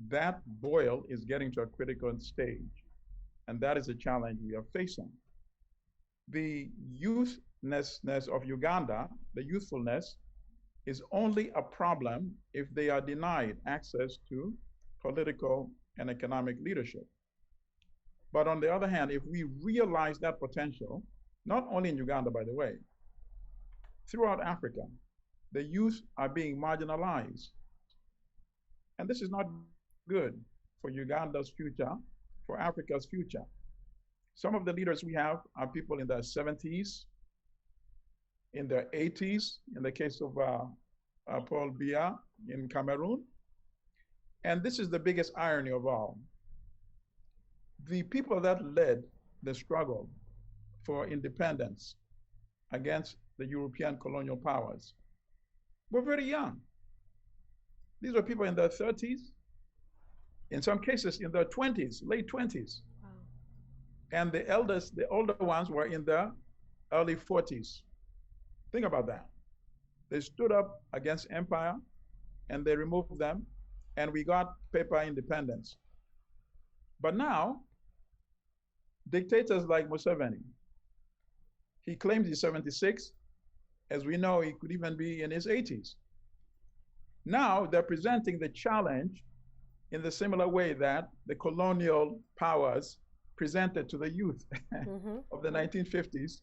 That boil is getting to a critical stage, and that is a challenge we are facing. The youthlessness of Uganda, the youthfulness, is only a problem if they are denied access to political and economic leadership. But on the other hand, if we realize that potential, not only in Uganda, by the way, throughout Africa, the youth are being marginalized. And this is not good for Uganda's future, for Africa's future. Some of the leaders we have are people in their 70s, in their 80s, in the case of Paul Biya in Cameroon. And this is the biggest irony of all. The people that led the struggle for independence against the European colonial powers were very young. These were people in their 30s, in some cases in their 20s, late 20s. Wow. And the eldest, the older ones were in their early 40s. Think about that. They stood up against empire and they removed them, and we got paper independence. But now, dictators like Museveni, he claims he's 76. As we know, he could even be in his 80s. Now they're presenting the challenge in the similar way that the colonial powers presented to the youth of the 1950s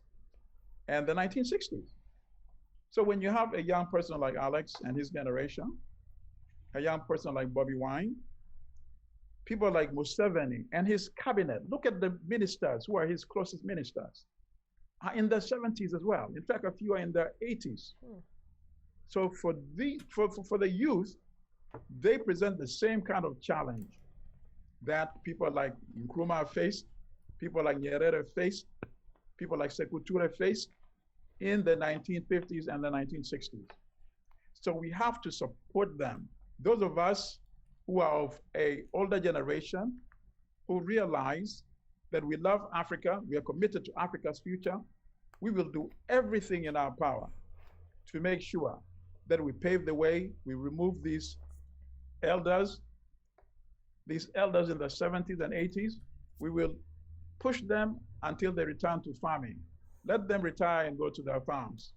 and the 1960s. So when you have a young person like Alex and his generation, a young person like Bobby Wine, people like Museveni and his cabinet, look at the ministers who are his closest ministers, are in their 70s as well. In fact, a few are in their 80s. So for the youth, they present the same kind of challenge that people like Nkrumah faced, people like Nyerere faced, people like Sekou Touré faced in the 1950s and the 1960s. So we have to support them. Those of us who are of an older generation who realize that we love Africa, we are committed to Africa's future, we will do everything in our power to make sure that we pave the way, we remove these elders in the 70s and 80s, we will push them until they return to farming. Let them retire and go to their farms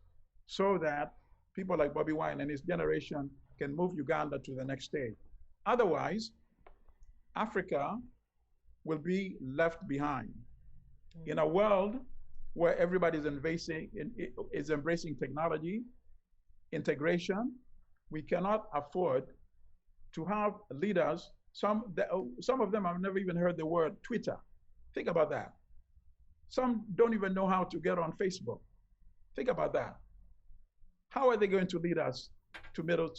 so that people like Bobby Wine and his generation can move Uganda to the next stage. Otherwise, Africa will be left behind. In a world where everybody is embracing technology, integration, we cannot afford to have leaders, some of them have never even heard the word Twitter. Think about that. Some don't even know how to get on Facebook. Think about that. How are they going to lead us to middle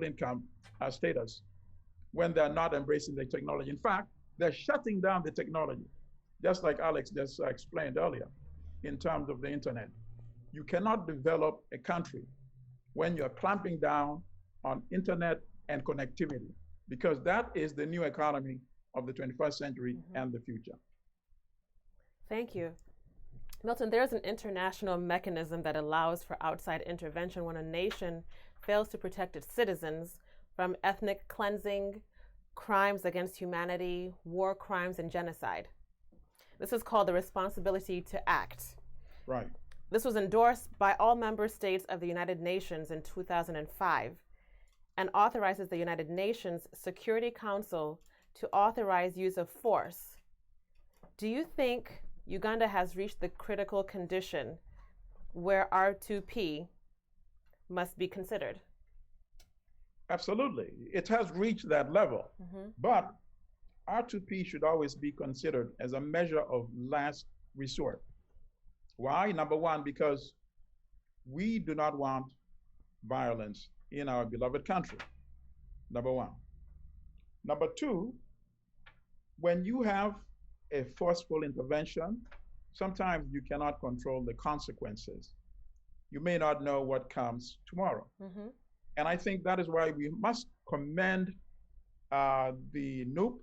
income status when they're not embracing the technology? In fact, they're shutting down the technology, just like Alex just explained earlier, in terms of the internet. You cannot develop a country when you're clamping down on internet and connectivity, because that is the new economy of the 21st century and the future. Thank you. Milton, there's an international mechanism that allows for outside intervention when a nation fails to protect its citizens from ethnic cleansing, crimes against humanity, war crimes, and genocide. This is called the responsibility to act. Right. This was endorsed by all member states of the United Nations in 2005 and authorizes the United Nations Security Council to authorize use of force. Do you think Uganda has reached the critical condition where R2P must be considered? Absolutely. It has reached that level. But R2P should always be considered as a measure of last resort. Why? Number one, because we do not want violence in our beloved country. Number one. Number two, when you have a forceful intervention, sometimes you cannot control the consequences. You may not know what comes tomorrow. And I think that is why we must commend the NUP,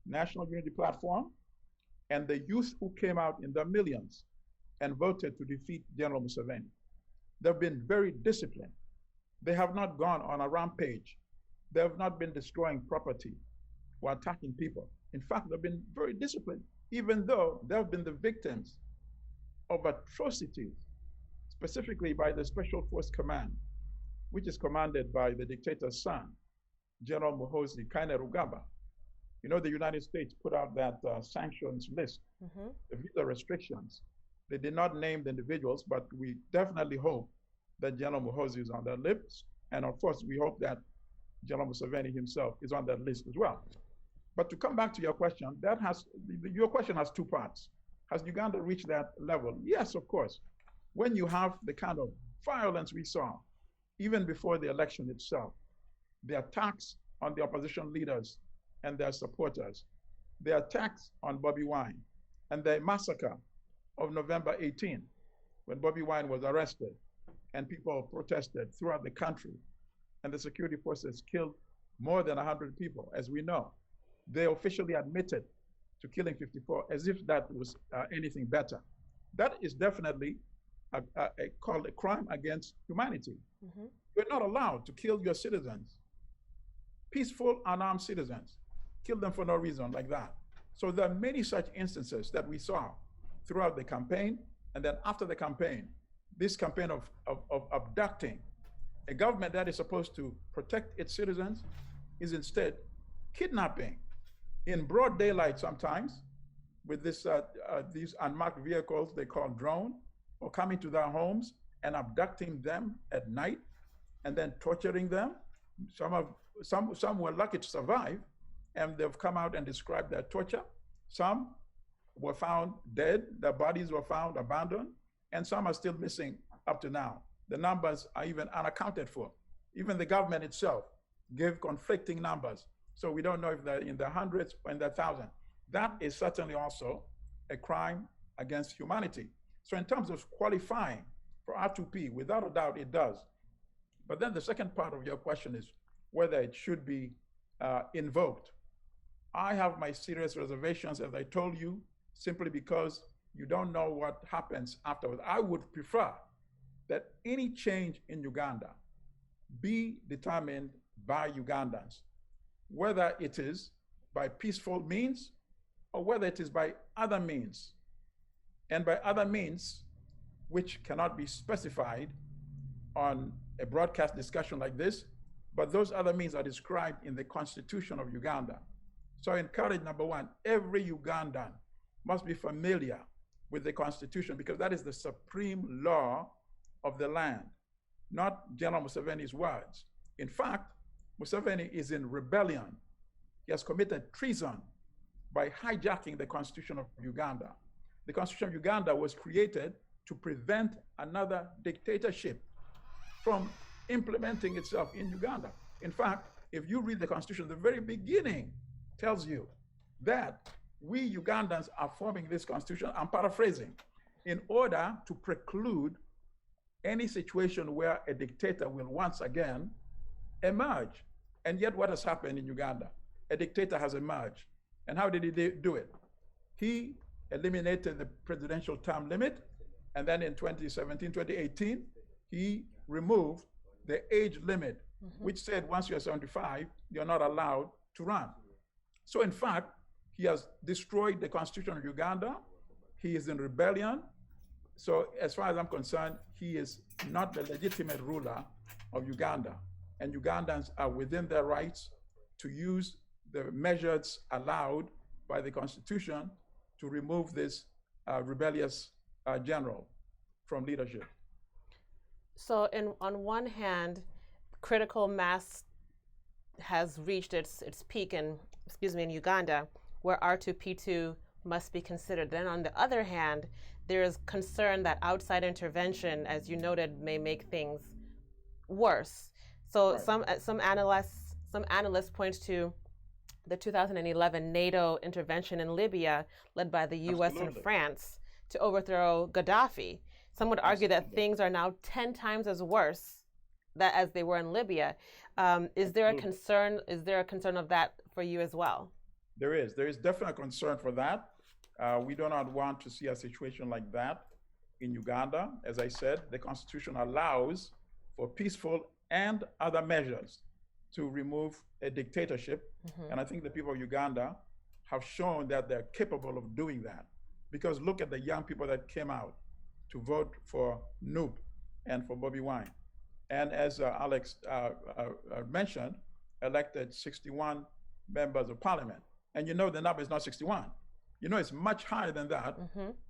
National Unity Platform, and the youth who came out in their millions and voted to defeat General Museveni. They've been very disciplined. They have not gone on a rampage. They have not been destroying property. were attacking people. In fact, they've been very disciplined, even though they've been the victims of atrocities, specifically by the Special Force Command, which is commanded by the dictator's son, General Muhoozi Kainerugaba. You know, the United States put out that sanctions list, the visa restrictions. They did not name the individuals, but we definitely hope that General Muhoozi is on that list. And of course, we hope that General Museveni himself is on that list as well. But to come back to your question, your question has two parts. Has Uganda reached that level? Yes, of course. When you have the kind of violence we saw, even before the election itself, the attacks on the opposition leaders and their supporters, the attacks on Bobi Wine, and the massacre of November 18, when Bobi Wine was arrested and people protested throughout the country, and the security forces killed more than 100 people, as we know. They officially admitted to killing 54 as if that was anything better. That is definitely called a crime against humanity. You're not allowed to kill your citizens, peaceful, unarmed citizens, kill them for no reason like that. So there are many such instances that we saw throughout the campaign, and then after the campaign, this campaign of abducting a government that is supposed to protect its citizens is instead kidnapping in broad daylight sometimes with these unmarked vehicles they call drone, or coming to their homes and abducting them at night and then torturing them. Some were lucky to survive, and they've come out and described their torture. Some were found dead, their bodies were found abandoned, and some are still missing up to now. The numbers are even unaccounted for. Even the government itself gave conflicting numbers. So we don't know if they're in the hundreds or in the thousands. That is certainly also a crime against humanity. So in terms of qualifying for R2P, without a doubt it does. But then the second part of your question is whether it should be invoked. I have my serious reservations, as I told you, simply because you don't know what happens afterwards. I would prefer that any change in Uganda be determined by Ugandans, whether it is by peaceful means or whether it is by other means. And by other means, which cannot be specified on a broadcast discussion like this, but those other means are described in the Constitution of Uganda. So I encourage, number one, every Ugandan must be familiar with the Constitution, because that is the supreme law of the land, not General Museveni's words. In fact, Museveni is in rebellion. He has committed treason by hijacking the Constitution of Uganda. The Constitution of Uganda was created to prevent another dictatorship from implementing itself in Uganda. In fact, if you read the Constitution, the very beginning tells you that we Ugandans are forming this Constitution, I'm paraphrasing, in order to preclude any situation where a dictator will once again emerge. And yet what has happened in Uganda? A dictator has emerged. And how did he do it? He eliminated the presidential term limit. And then in 2017, 2018, he removed the age limit, which said once you're 75, you're not allowed to run. So in fact, he has destroyed the Constitution of Uganda. He is in rebellion. So as far as I'm concerned, he is not the legitimate ruler of Uganda. And Ugandans are within their rights to use the measures allowed by the Constitution to remove this rebellious general from leadership. So on one hand, critical mass has reached its peak in Uganda, where R2P2 must be considered. Then on the other hand, there is concern that outside intervention, as you noted, may make things worse. So right. some analysts point to the 2011 NATO intervention in Libya, led by the U.S. Absolutely. And France, to overthrow Gaddafi. Some would argue Absolutely. That things are now 10 times as worse as they were in Libya. Is there a concern? Is there a concern of that for you as well? There is definitely a concern for that. We do not want to see a situation like that in Uganda. As I said, the Constitution allows for peaceful and other measures. to remove a dictatorship. And I think the people of Uganda have shown that they're capable of doing that. Because look at the young people that came out to vote for Noob and for Bobby Wine. And as Alex mentioned, elected 61 members of parliament. And you know the number is not 61. You know it's much higher than that.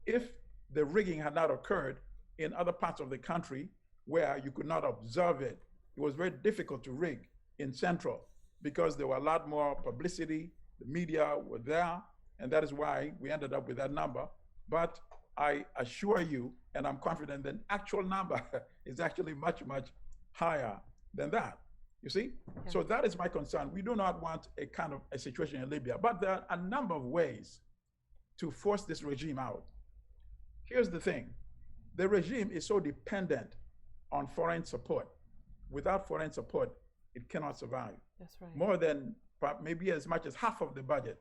If the rigging had not occurred in other parts of the country where you could not observe it, it was very difficult to rig in Central because there were a lot more publicity, the media were there, and that is why we ended up with that number. But I assure you, and I'm confident the actual number is actually much, much higher than that. You see? Yeah. So that is my concern. We do not want a kind of a situation in Libya, but there are a number of ways to force this regime out. Here's the thing. The regime is so dependent on foreign support. Without foreign support, it cannot survive. That's right. More than maybe as much as half of the budget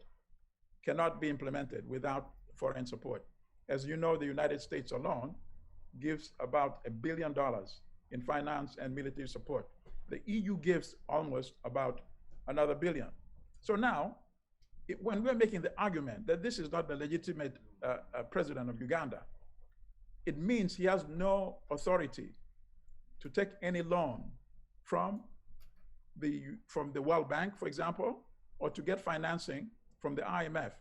cannot be implemented without foreign support. As you know, the United States alone gives about $1 billion in finance and military support. The EU gives almost about another $1 billion. So now, when we're making the argument that this is not the legitimate president of Uganda, it means he has no authority to take any loan from the World Bank, for example, or to get financing from the IMF.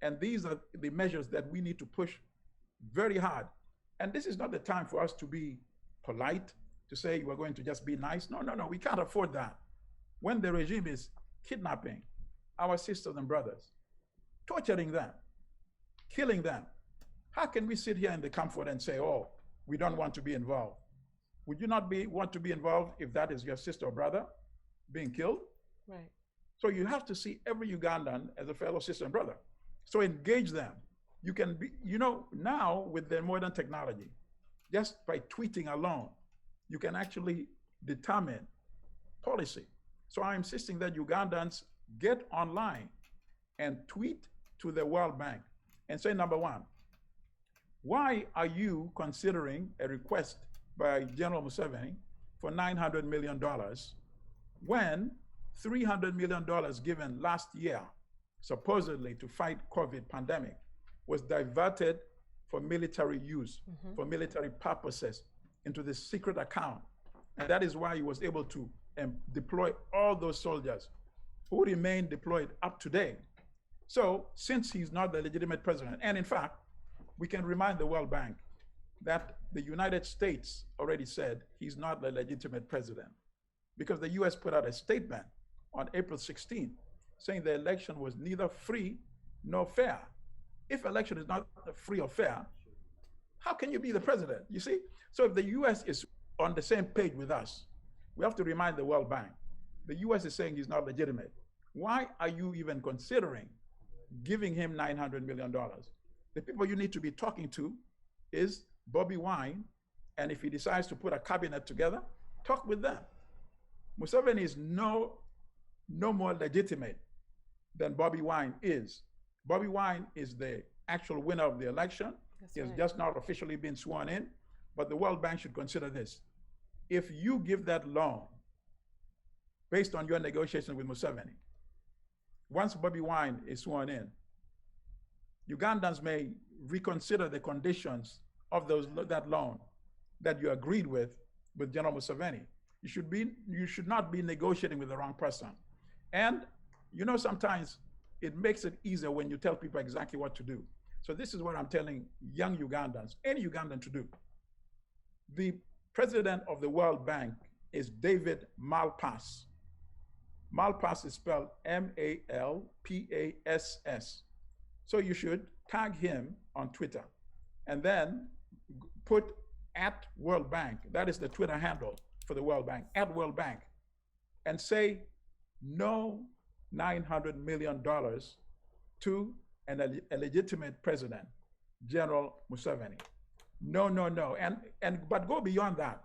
And these are the measures that we need to push very hard. And this is not the time for us to be polite, to say we're going to just be nice. No, we can't afford that. When the regime is kidnapping our sisters and brothers, torturing them, killing them, how can we sit here in the comfort and say, oh, we don't want to be involved? Would you not want to be involved if that is your sister or brother being killed? Right. So you have to see every Ugandan as a fellow sister and brother. So engage them. You can be, now with the modern technology, just by tweeting alone, you can actually determine policy. So I'm insisting that Ugandans get online and tweet to the World Bank and say, number one, why are you considering a request by General Museveni for $900 million when $300 million given last year, supposedly to fight COVID pandemic, was diverted for military use, for military purposes, into this secret account? And that is why he was able to deploy all those soldiers who remain deployed up to date. So since he's not the legitimate president, and in fact, we can remind the World Bank that the United States already said he's not the legitimate president, because the US put out a statement on April 16th saying the election was neither free nor fair. If election is not free or fair, how can you be the president? You see? So if the US is on the same page with us, we have to remind the World Bank. The US is saying he's not legitimate. Why are you even considering giving him $900 million? The people you need to be talking to is Bobby Wine, and if he decides to put a cabinet together, talk with them. Museveni is no more legitimate than Bobby Wine is. Bobby Wine is the actual winner of the election. He has just not officially been sworn in, but the World Bank should consider this. If you give that loan based on your negotiations with Museveni, once Bobby Wine is sworn in, Ugandans may reconsider the conditions of that loan that you agreed with General Museveni. You should not be negotiating with the wrong person. And sometimes it makes it easier when you tell people exactly what to do. So this is what I'm telling young Ugandans, any Ugandan, to do. The president of the World Bank is David Malpass. Malpass is spelled Malpass. So you should tag him on Twitter and then put @World Bank. That is the Twitter handle for the World Bank, @World Bank, and say no $900 million to a legitimate president, General Museveni. No. But go beyond that.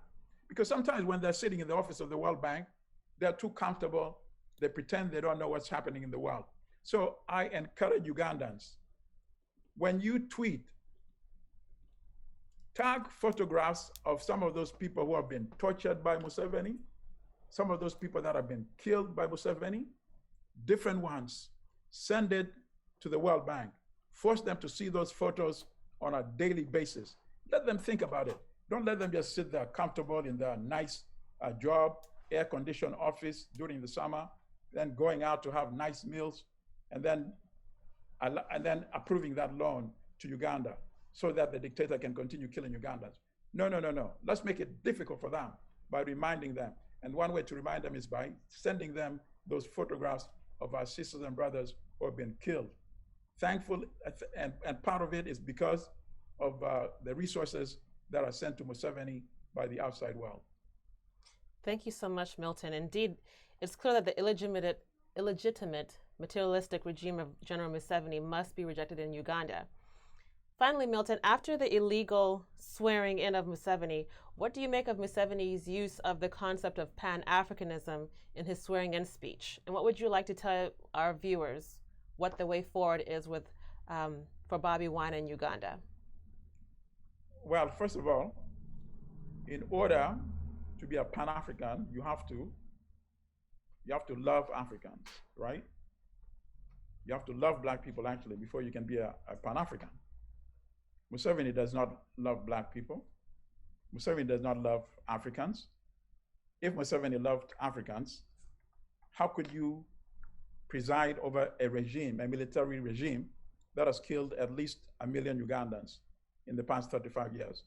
Because sometimes when they're sitting in the office of the World Bank, they're too comfortable. They pretend they don't know what's happening in the world. So I encourage Ugandans, when you tweet, tag photographs of some of those people who have been tortured by Museveni, some of those people that have been killed by Museveni, different ones, send it to the World Bank, force them to see those photos on a daily basis. Let them think about it. Don't let them just sit there comfortable in their nice job, air-conditioned office during the summer, then going out to have nice meals, and then approving that loan to Uganda so that the dictator can continue killing Ugandans. No, no, no, no. Let's make it difficult for them by reminding them. And one way to remind them is by sending them those photographs of our sisters and brothers who have been killed. Thankful, and part of it is because of the resources that are sent to Museveni by the outside world. Thank you so much, Milton. Indeed, it's clear that the illegitimate, materialistic regime of General Museveni must be rejected in Uganda. Finally, Milton, after the illegal swearing in of Museveni, what do you make of Museveni's use of the concept of Pan-Africanism in his swearing-in speech? And what would you like to tell our viewers what the way forward is with for Bobi Wine in Uganda? Well, first of all, in order to be a Pan-African, you have to love Africans, right? You have to love black people, actually, before you can be a Pan-African. Museveni does not love black people. Museveni does not love Africans. If Museveni loved Africans, how could you preside over a regime, a military regime, that has killed at least 1 million Ugandans in the past 35 years?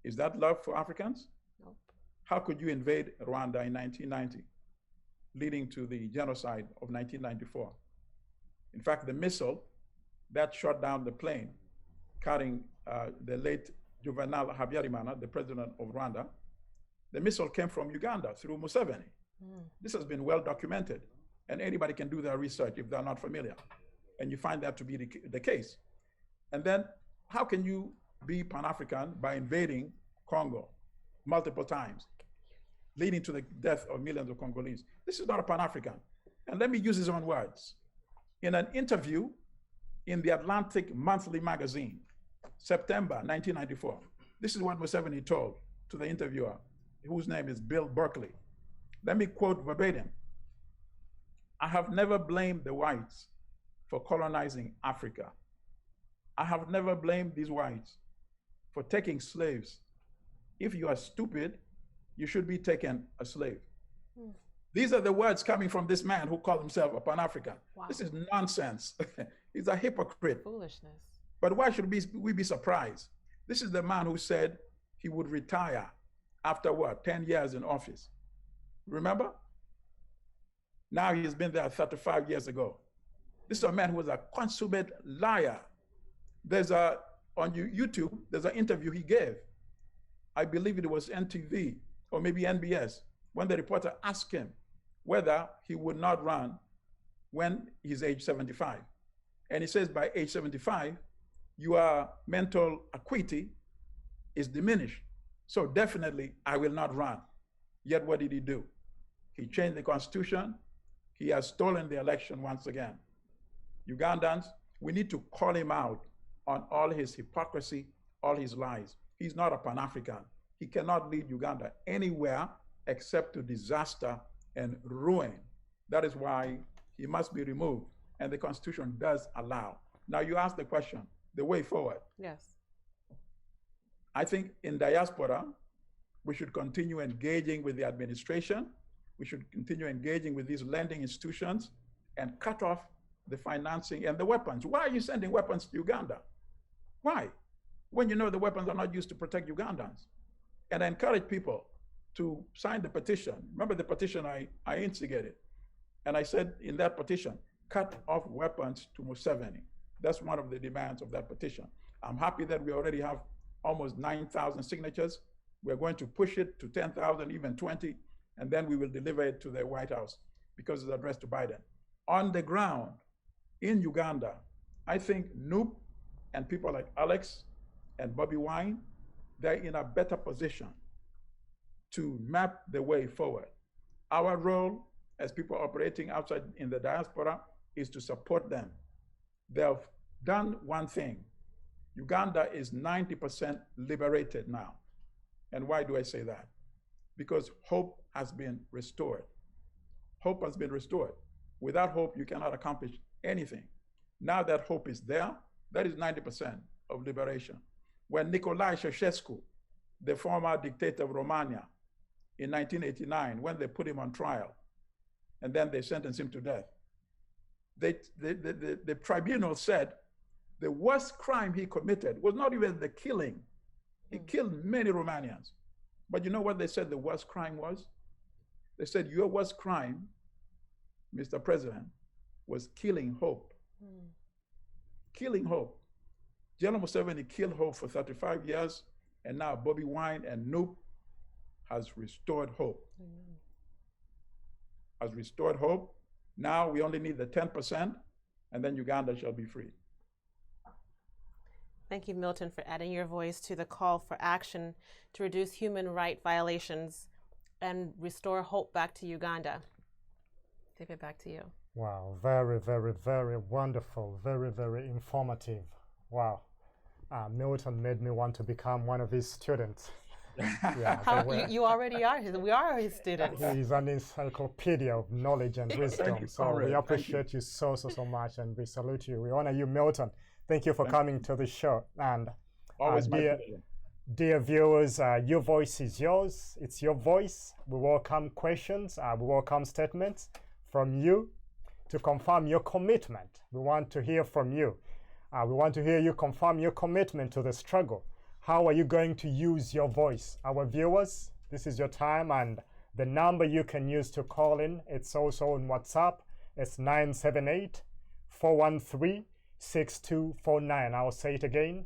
Is that love for Africans? Nope. How could you invade Rwanda in 1990, leading to the genocide of 1994? In fact, the missile that shot down the plane carrying the late Juvenal Habyarimana, the president of Rwanda, the missile came from Uganda through Museveni. This has been well documented, and anybody can do their research if they're not familiar, and you find that to be the case. And then how can you be Pan-African by invading Congo multiple times, leading to the death of millions of Congolese? This is not a Pan-African. And let me use his own words. In an interview in the Atlantic Monthly magazine, September 1994, this is what Museveni told to the interviewer, whose name is Bill Berkeley. Let me quote verbatim. "I have never blamed the whites for colonizing Africa. I have never blamed these whites for taking slaves. If you are stupid, you should be taken a slave." These are the words coming from this man who called himself a Pan-African. Wow. This is nonsense. He's a hypocrite. Foolishness. But why should we be surprised? This is the man who said he would retire after what, 10 years in office. Remember? Now he's been there 35 years ago. This is a man who was a consummate liar. On YouTube, there's an interview he gave. I believe it was NTV or maybe NBS, when the reporter asked him whether he would not run when he's age 75. And he says, by age 75, your mental acuity is diminished. So definitely, I will not run. Yet what did he do? He changed the constitution. He has stolen the election once again. Ugandans, we need to call him out on all his hypocrisy, all his lies. He's not a Pan-African. He cannot lead Uganda anywhere except to disaster and ruin. That is why he must be removed. And the Constitution does allow. Now you ask the question, the way forward. Yes. I think in diaspora, we should continue engaging with the administration. We should continue engaging with these lending institutions and cut off the financing and the weapons. Why are you sending weapons to Uganda? Why? When you know the weapons are not used to protect Ugandans. And I encourage people to sign the petition. Remember the petition I instigated. And I said in that petition, cut off weapons to Museveni. That's one of the demands of that petition. I'm happy that we already have almost 9,000 signatures. We're going to push it to 10,000, even 20, and then we will deliver it to the White House because it's addressed to Biden. On the ground in Uganda, I think Noop and people like Alex and Bobi Wine, they're in a better position to map the way forward. Our role as people operating outside in the diaspora is to support them. They've done one thing. Uganda is 90% liberated now. And why do I say that? Because hope has been restored. Hope has been restored. Without hope, you cannot accomplish anything. Now that hope is there, that is 90% of liberation. When Nicolae Ceausescu, the former dictator of Romania, in 1989, when they put him on trial, and then they sentenced him to death, the tribunal said the worst crime he committed was not even the killing. He killed many Romanians. But you know what they said the worst crime was? They said, your worst crime, Mr. President, was killing hope. Killing hope. General Museveni killed hope for 35 years, and now Bobby Wine and Noop has restored hope. Has restored hope. Now we only need the 10%, and then Uganda shall be free. Thank you, Milton, for adding your voice to the call for action to reduce human rights violations and restore hope back to Uganda. David, back to you. Wow, very, very, very wonderful, very, very informative. Wow. Milton made me want to become one of his students. Yeah, you already are. We are his students. He's an encyclopedia of knowledge and wisdom. You, so we appreciate you so much, and we salute you. We honor you, Milton. Thank you for coming to the show. And always dear viewers, your voice is yours. It's your voice. We welcome questions. We welcome statements from you to confirm your commitment. We want to hear from you. We want to hear you confirm your commitment to the struggle. How are you going to use your voice? Our viewers, this is your time, and the number you can use to call in, it's also on WhatsApp. It's 978-413-6249. I'll say it again,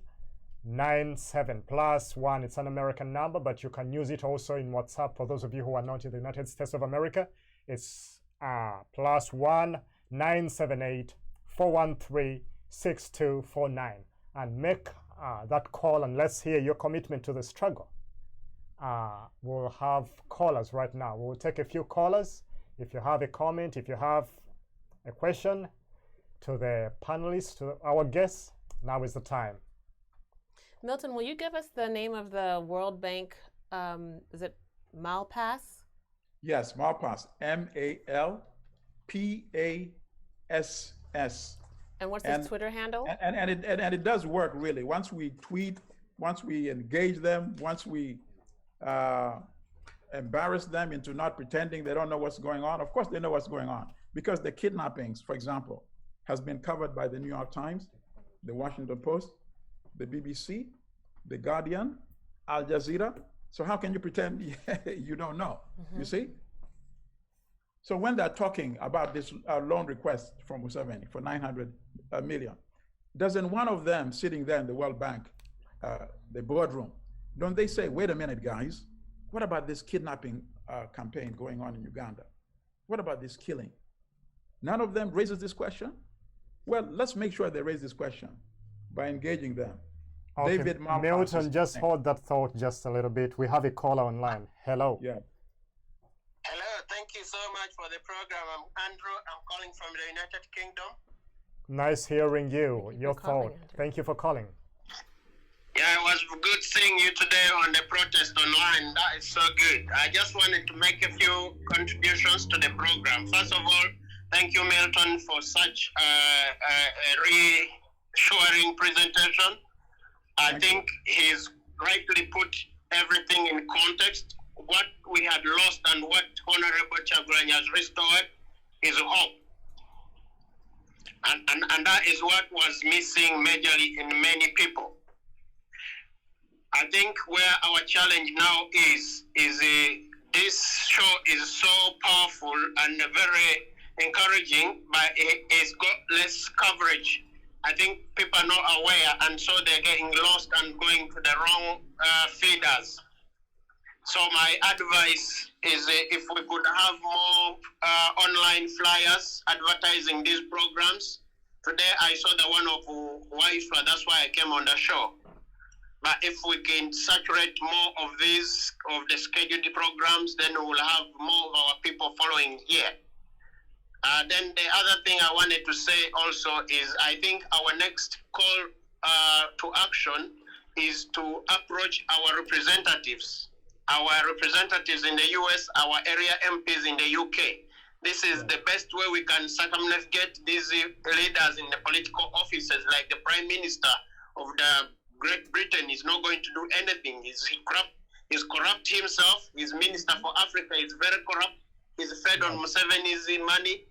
97+1. It's an American number, but you can use it also in WhatsApp. For those of you who are not in the United States of America, it's +1 978-413-6249. And make that call, and let's hear your commitment to the struggle. We'll have callers right now. We'll take a few callers. If you have a comment, if you have a question to the panelists, to our guests, now is the time. Milton, will you give us the name of the World Bank? Is it Malpass? Yes, Malpass. MALPASS. And what's his Twitter handle? And it does work, really. Once we tweet, once we engage them, once we embarrass them into not pretending they don't know what's going on. Of course they know what's going on, because the kidnappings, for example, has been covered by the New York Times, the Washington Post, the BBC, the Guardian, Al Jazeera. So how can you pretend you don't know? You see? So when they're talking about this loan request from Museveni for 900 million, doesn't one of them sitting there in the World Bank, the boardroom, don't they say, wait a minute, guys, what about this kidnapping campaign going on in Uganda? What about this killing? None of them raises this question? Well, let's make sure they raise this question by engaging them. Okay. David Malpass, Milton, just hold that thought just a little bit. We have a caller online. Hello. Yeah. Hello, thank you so much for the program. I'm Andrew. I'm calling from the United Kingdom. Nice hearing you. Your thought. Thank you for calling. Yeah, it was good seeing you today on the protest online. That is so good. I just wanted to make a few contributions to the program. First of all, thank you, Milton, for such a reassuring presentation. I think he's rightly put everything in context. What we had lost and what Honorable Chagulanyi has restored is hope. And that is what was missing majorly in many people. I think where our challenge now is this show is so powerful and very encouraging, but it's got less coverage. I think people are not aware, and so they're getting lost and going to the wrong feeders. So my advice is if we could have more online flyers advertising these programs. Today I saw the one of Waifla, that's why I came on the show. But if we can saturate more of these, of the scheduled programs, then we'll have more of our people following here. Then the other thing I wanted to say also is I think our next call to action is to approach our representatives our representatives in the US, our area MPs in the UK. This is the best way we can circumnavigate these leaders in the political offices, like the Prime Minister of the Great Britain is not going to do anything. He's corrupt himself. His Minister for Africa is very corrupt. He's fed on Museveni'S money.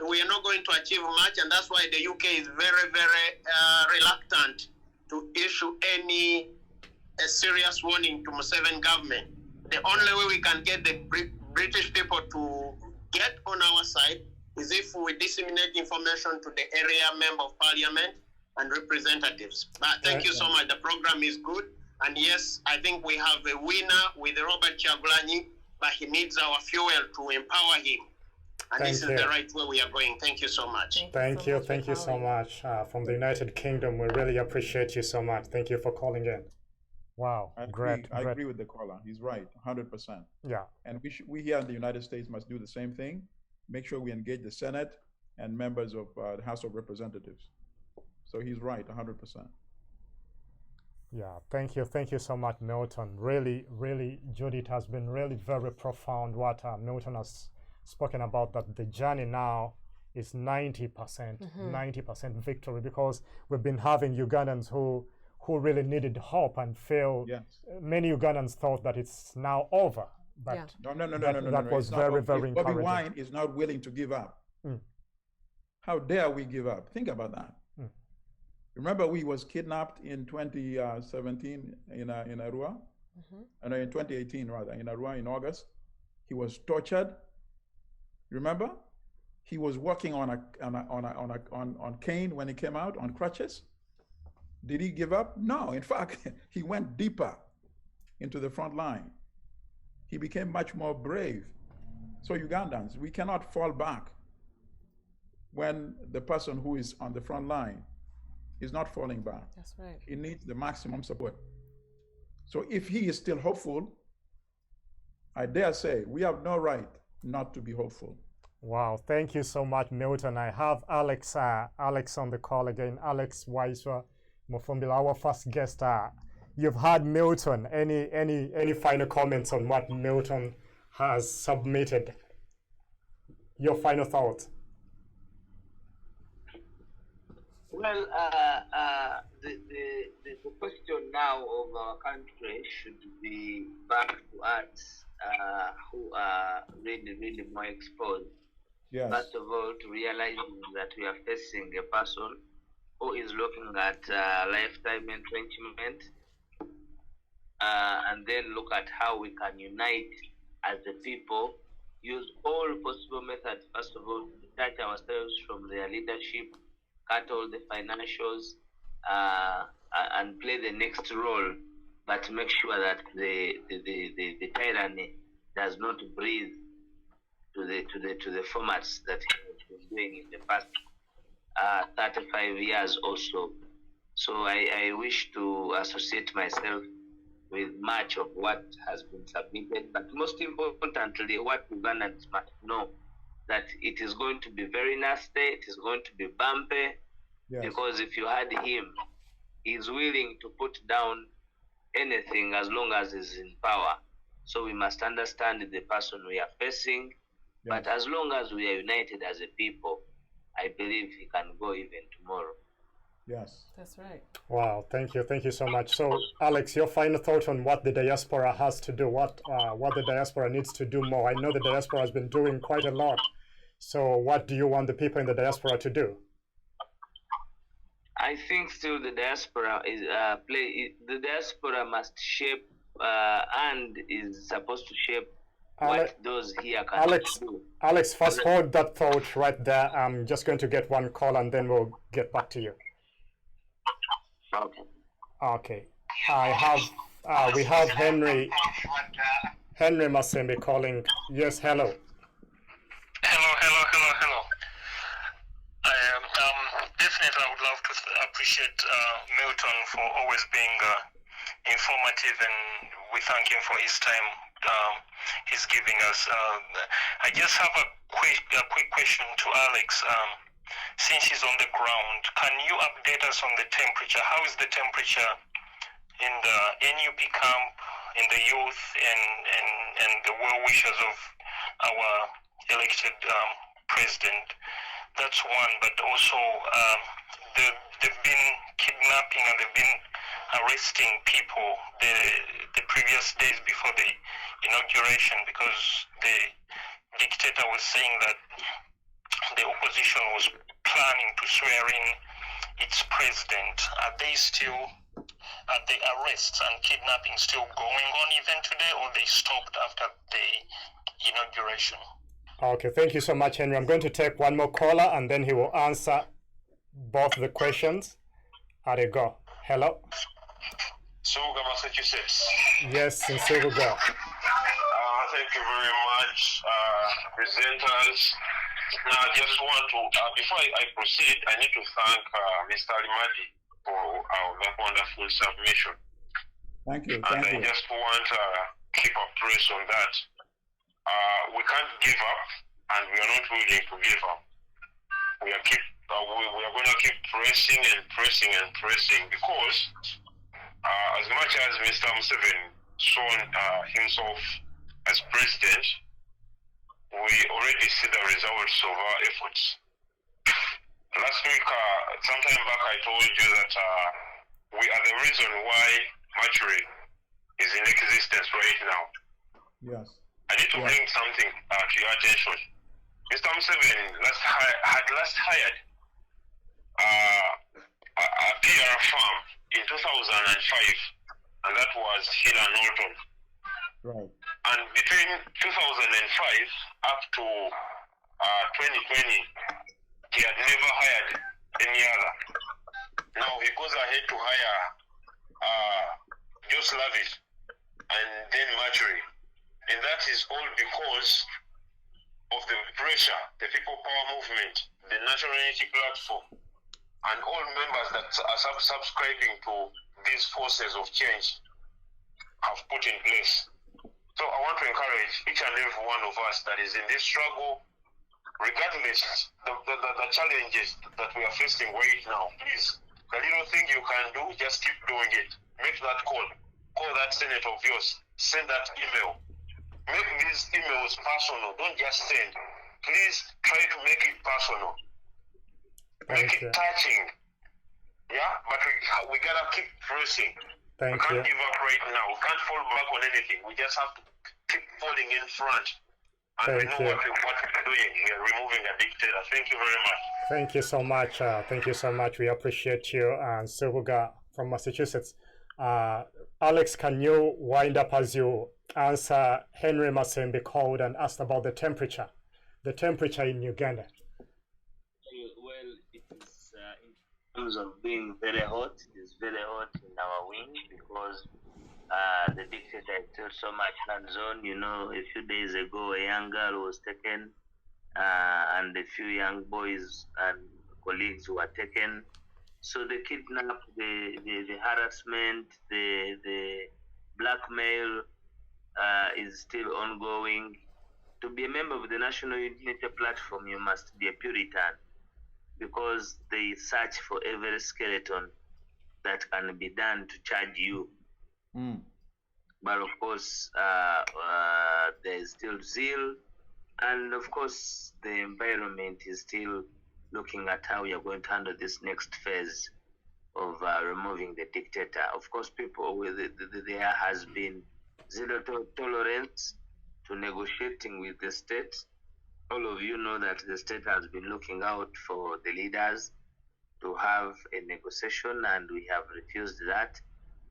We are not going to achieve much, and that's why the UK is very, very reluctant to issue any serious warning to Museveni government. The only way we can get the British people to get on our side is if we disseminate information to the area member of parliament and representatives. But thank you so much. The program is good. And yes, I think we have a winner with Robert Kyagulanyi, but he needs our fuel to empower him. And this is the right way we are going. Thank you so much. Thank you so much. From the United Kingdom, we really appreciate you so much. Thank you for calling in. Wow, I great. agree with the caller. He's right, 100%. Yeah. And we here in the United States must do the same thing. Make sure we engage the Senate and members of the House of Representatives. So he's right, 100%. Yeah, thank you so much, Milton. Really, Judith, has been really very profound what Milton has spoken about, that the journey now is 90%, 90% victory, because we've been having Ugandans who really needed hope and feel. Yes. Many Ugandans thought that it's now over, but No. That was very encouraging. Bobby Wine is not willing to give up. How dare we give up? Think about that. Remember, we was kidnapped in 2017 in Arua, and in 2018 rather, in Arua in August. He was tortured. Remember, he was working on cane when he came out, on crutches. Did he give up? No. In fact, he went deeper into the front line. He became much more brave. So Ugandans, we cannot fall back when the person who is on the front line is not falling back. That's right. He needs the maximum support. So if he is still hopeful, I dare say we have no right not to be hopeful. Wow, thank you so much, Milton. I have Alex on the call again. Alex Waiswa Mufumbila, our first guest. You've heard Milton. Any final comments on what Milton has submitted? Your final thoughts? Well, the question now of our country should be back to us who are really more exposed. Yes. First of all, to realizing that we are facing a person who is looking at lifetime entrenchment, and then look at how we can unite as a people, use all possible methods, first of all, to detach ourselves from their leadership, cut all the financials, and play the next role, but make sure that the tyranny does not breathe to the formats that he has been doing in the past 35 years or so. So I wish to associate myself with much of what has been submitted, but most importantly, what Ugandans must know, that it is going to be very nasty, it is going to be bumpy, because if you had him, he's willing to put down anything as long as he's in power. So we must understand the person we are facing, but as long as we are united as a people, I believe he can go even tomorrow. Yes. That's right. Wow, thank you so much. So, Alex, your final thought on what the diaspora has to do, what the diaspora needs to do more. I know the diaspora has been doing quite a lot. So, what do you want the people in the diaspora to do? I think still the diaspora is the diaspora must shape and is supposed to shape what those here can do. Alex, first hold that thought right there. I'm just going to get one call and then we'll get back to you. Okay. We have Henry Masembe calling. Yes, hello. Hello. Definitely, I would love to appreciate Milton for always being informative, and we thank him for his time he's giving us. I just have a quick question to Alex. Since he's on the ground, can you update us on the temperature? How is the temperature in the NUP camp in the youth and the well wishers of our elected president. That's one, but also they've been kidnapping and they've been arresting people the previous days before the inauguration, because the dictator was saying that the opposition was planning to swear in its president. Are the arrests and kidnapping still going on even today, or they stopped after the inauguration? Okay, thank you so much, Henry. I'm going to take one more caller and then he will answer both the questions at a go. Hello? Suga, Massachusetts. Yes, in Suga. Thank you very much, presenters. Now, I just want to, before I proceed, I need to thank Mr. Alimadi for that wonderful submission. Thank you. And I just want to keep a press on that. We can't give up, and we are not willing to give up. We are going to keep pressing and pressing and pressing, because as much as Mr. Museveni saw himself as president, we already see the results of our efforts. Last week, sometime back, I told you that we are the reason why Mercury is in existence right now. Yes. I need to bring something to your attention. Mr. Museveni had last hired a PR firm in 2005, and that was Hill and Norton. Right. And between 2005 up to 2020, he had never hired any other. Now he goes ahead to hire Joe Slavitt and then Mercury. And that is all because of the pressure, the People Power Movement, the National Unity Platform, and all members that are subscribing to these forces of change have put in place. So I want to encourage each and every one of us that is in this struggle, regardless the challenges that we are facing right now. Please, the little thing you can do, just keep doing it. Make that call. Call that senator of yours. Send that email. Make these emails personal. Don't just send. Please try to make it personal. Make it touching. Yeah, but we gotta keep pressing. We can't give up right now. We can't fall back on anything. We just have to keep falling in front. And we know what we're doing. We are removing a dictator. Thank you very much. Thank you so much. Thank you so much. We appreciate you. And Subuga from Massachusetts. Alex, can you wind up as you answer Henry Masembe called and asked about the temperature in Uganda? Well, it is in terms of being very hot. It is very hot in our wing because the dictator is still so much hands-on. You know, a few days ago, a young girl was taken, and a few young boys and colleagues were taken. So the kidnap, the harassment, the blackmail is still ongoing. To be a member of the National Unity Platform, you must be a Puritan, because they search for every skeleton that can be done to charge you. But of course, there is still zeal, and of course, the environment is still looking at how we are going to handle this next phase of removing the dictator. Of course, people there has been zero tolerance to negotiating with the state. All of you know that the state has been looking out for the leaders to have a negotiation, and we have refused that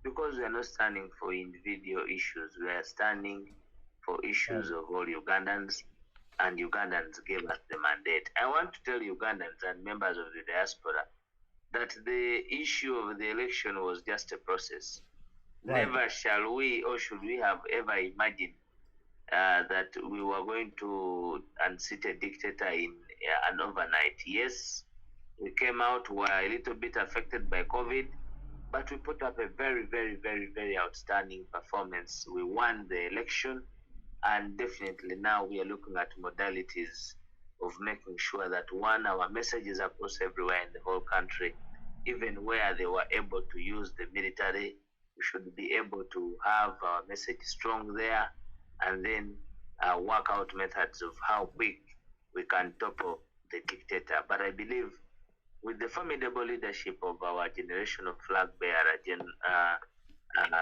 because we are not standing for individual issues. We are standing for issues of all Ugandans, and Ugandans gave us the mandate. I want to tell Ugandans and members of the diaspora that the issue of the election was just a process. Right. Never shall we or should we have ever imagined that we were going to unseat a dictator in an overnight. Yes, we came out, were a little bit affected by COVID, but we put up a very, very, very, very outstanding performance. We won the election, and definitely now we are looking at modalities of making sure that, one, our message is across everywhere in the whole country, even where they were able to use the military we should be able to have our message strong there, and then work out methods of how quick we can topple the dictator. But I believe with the formidable leadership of our generational flag bearer,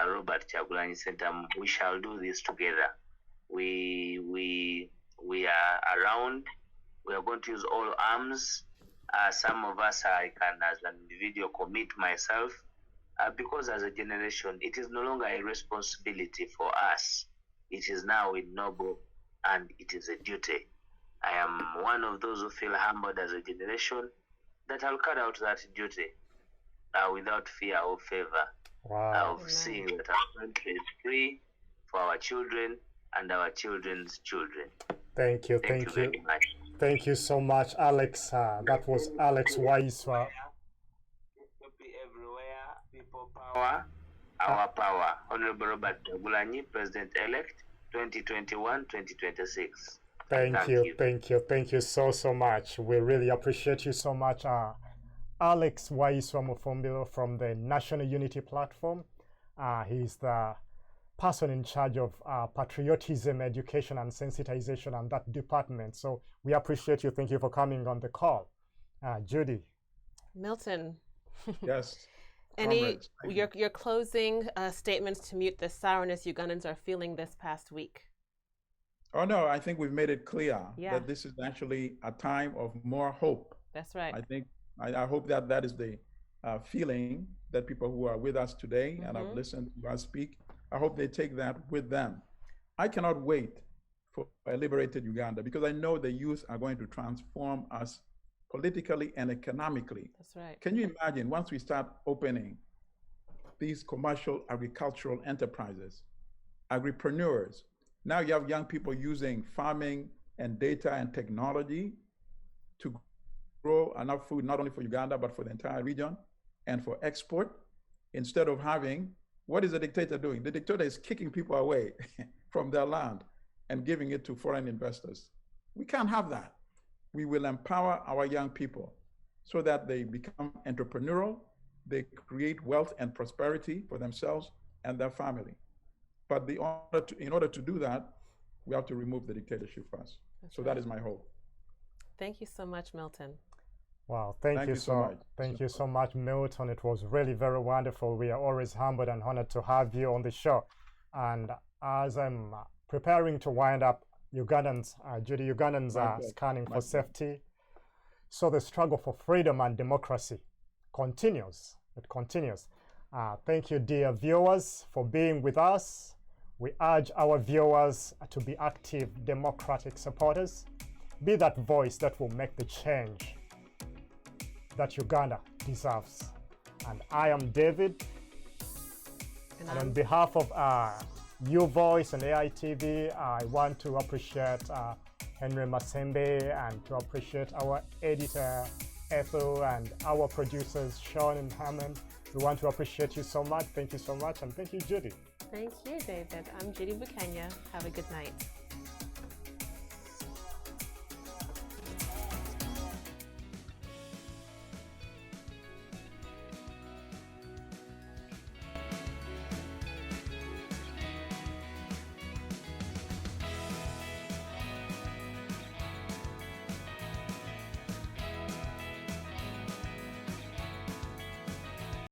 Robert Chagulanyi Sentam, we shall do this together. We are around. We are going to use all arms. Some of us, I can, as an individual, commit myself because as a generation, it is no longer a responsibility for us. It is now a noble and it is a duty. I am one of those who feel humbled as a generation that I'll carry out that duty without fear or favor of seeing that our country is free for our children and our children's children. Thank you. Thank you very much. Thank you so much, Alex. That was Alex Waiswa. Everywhere, people power, our power. Honorable Robert Chagulanyi, President-elect, 2021-2026. Thank you so much. We really appreciate you so much. Alex Waiswa Mufumbiro from the National Unity Platform. He's the person in charge of patriotism, education, and sensitization and that department. So we appreciate you. Thank you for coming on the call. Judy. Milton. Yes. Any your closing statements to mute the sourness Ugandans are feeling this past week? Oh no, I think we've made it clear that this is actually a time of more hope. That's right. I think I hope that is the feeling that people who are with us today and have listened to us speak, I hope they take that with them. I cannot wait for a liberated Uganda because I know the youth are going to transform us politically and economically. That's right. Can you imagine once we start opening these commercial agricultural enterprises, agripreneurs, now you have young people using farming and data and technology to grow enough food, not only for Uganda, but for the entire region and for export, instead of having, what is the dictator doing? The dictator is kicking people away from their land and giving it to foreign investors. We can't have that. We will empower our young people so that they become entrepreneurial, they create wealth and prosperity for themselves and their family. But in order to do that, we have to remove the dictatorship first. That's right. That is my hope. Thank you so much, Milton. Wow, thank you so much, Milton. It was really very wonderful. We are always humbled and honored to have you on the show. And as I'm preparing to wind up, Ugandans, Judy, Ugandans are scanning for safety. So the struggle for freedom and democracy continues. It continues. Thank you, dear viewers, for being with us. We urge our viewers to be active democratic supporters. Be that voice that will make the change that Uganda deserves. And I am David. And on behalf of U Voice and AITV, I want to appreciate Henry Masembe and to appreciate our editor, Ethel, and our producers, Sean and Hammond. We want to appreciate you so much. Thank you so much. And thank you, Judy. Thank you, David. I'm Judy Bukenya. Have a good night.